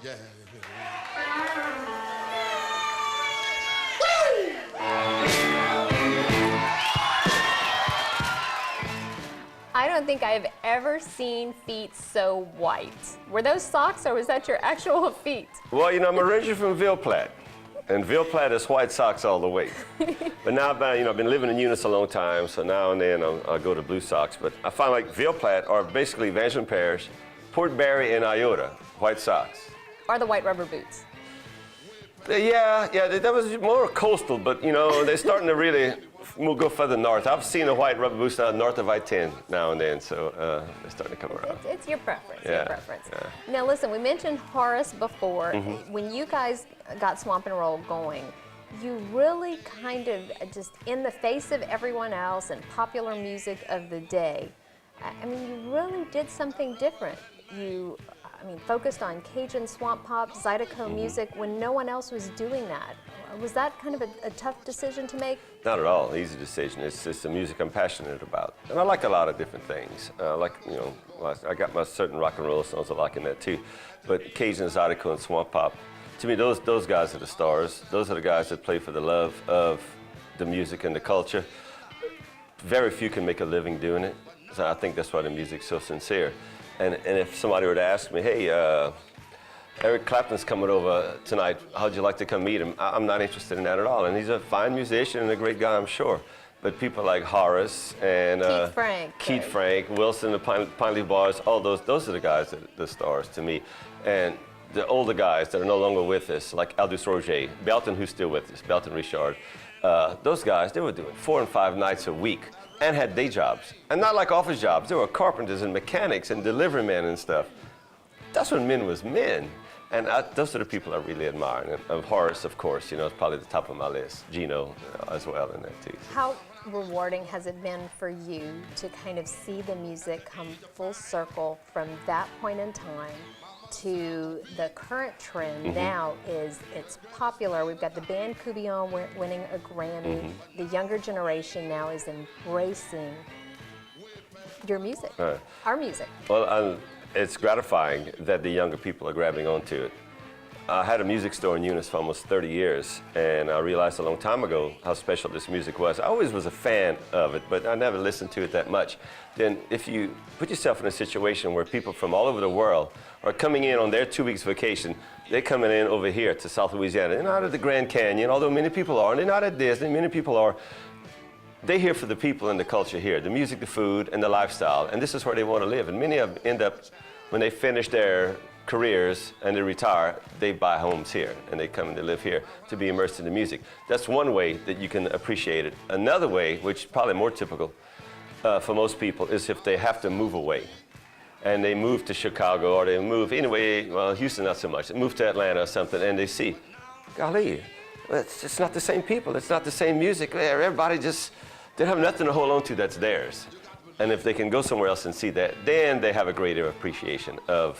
yeah. I don't think I've ever seen feet so white. Were those socks or was that your actual feet? Well, you know, I'm originally from Ville Platte, and Ville Platte is white socks all the way. But now, I've been living in Eunice a long time, so now and then I'll go to blue socks. But I find like Ville Platte are basically Evangeline Parish, Port Barre, and Iota, white socks. Or the white rubber boots? Yeah, that was more coastal, but you know, they're starting to really go further north. I've seen the white rubber boots now north of I-10 now and then, so they're starting to come around. It's your preference, Yeah. Now listen, we mentioned Horace before. When you guys got Swamp and Roll going, you really kind of just in the face of everyone else and popular music of the day, I mean, you really did something different. You focused on Cajun swamp pop, Zydeco music when no one else was doing that. Was that kind of a tough decision to make? Not at all, easy decision. It's just the music I'm passionate about. And I like a lot of different things. I got my certain rock and roll songs I like in that too. But Cajun, Zydeco, and swamp pop, to me, those guys are the stars. Those are the guys that play for the love of the music and the culture. Very few can make a living doing it. So I think that's why the music's so sincere. And if somebody were to ask me, hey, Eric Clapton's coming over tonight, how'd you like to come meet him? I'm not interested in that at all. And he's a fine musician and a great guy, I'm sure. But people like Horace and Keith Frank, Wilson, the Pine Leaf Boys, all those are the guys that the stars to me. And the older guys that are no longer with us, like Aldous Roger, Belton, who's still with us, Belton Richard, those guys, they were doing 4 and 5 nights a week and had day jobs. And not like office jobs. They were carpenters and mechanics and delivery men and stuff. That's when men was men. And those are the people I really admire. And of Horace, of course, you know, it's probably the top of my list. Gino as well in that too. How rewarding has it been for you to kind of see the music come full circle from that point in time to the current trend now is it's popular. We've got the band Coubillon winning a Grammy. The younger generation now is embracing your music, our music. Well, it's gratifying that the younger people are grabbing onto it. I had a music store in Eunice for almost 30 years, and I realized a long time ago how special this music was. I always was a fan of it, but I never listened to it that much. Then if you put yourself in a situation where people from all over the world are coming in on their 2 weeks vacation, they're coming in over here to South Louisiana. They're not at the Grand Canyon, although many people are, and they're not at Disney, many people are. They're here for the people and the culture here, the music, the food, and the lifestyle, and this is where they want to live. And many of them end up, when they finish their careers and they retire, they buy homes here and they come and they live here to be immersed in the music. That's one way that you can appreciate it. Another way, which is probably more typical for most people, is if they have to move away. And they move to Chicago or they move, anyway, well, Houston not so much, they move to Atlanta or something and they see, golly, it's not the same people, it's not the same music. Everybody just, they have nothing to hold on to that's theirs. And if they can go somewhere else and see that, then they have a greater appreciation of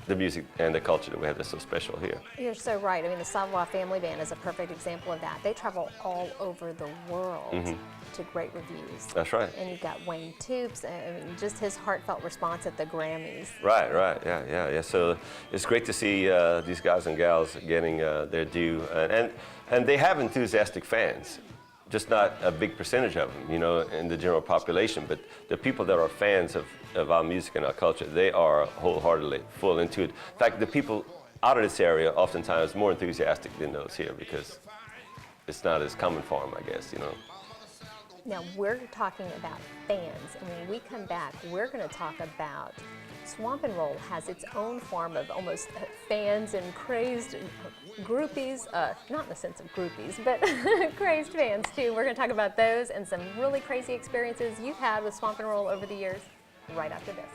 the music and the culture that we have that's so special here. You're so right. I mean, the Sunhwa Family Man is a perfect example of that. They travel all over the world to great reviews. That's right. And you've got Wayne Toops, and just his heartfelt response at the Grammys. Right, yeah. So it's great to see these guys and gals getting their due. And they have enthusiastic fans. Just not a big percentage of them, you know, in the general population, but the people that are fans of our music and our culture, they are wholeheartedly full into it. In fact, the people out of this area oftentimes more enthusiastic than those here because it's not as common for them, I guess, you know. Now, we're talking about fans, and when we come back, we're going to talk about Swamp and Roll has its own form of almost fans and crazed groupies, not in the sense of groupies, but crazed fans too. We're going to talk about those and some really crazy experiences you've had with Swamp and Roll over the years right after this.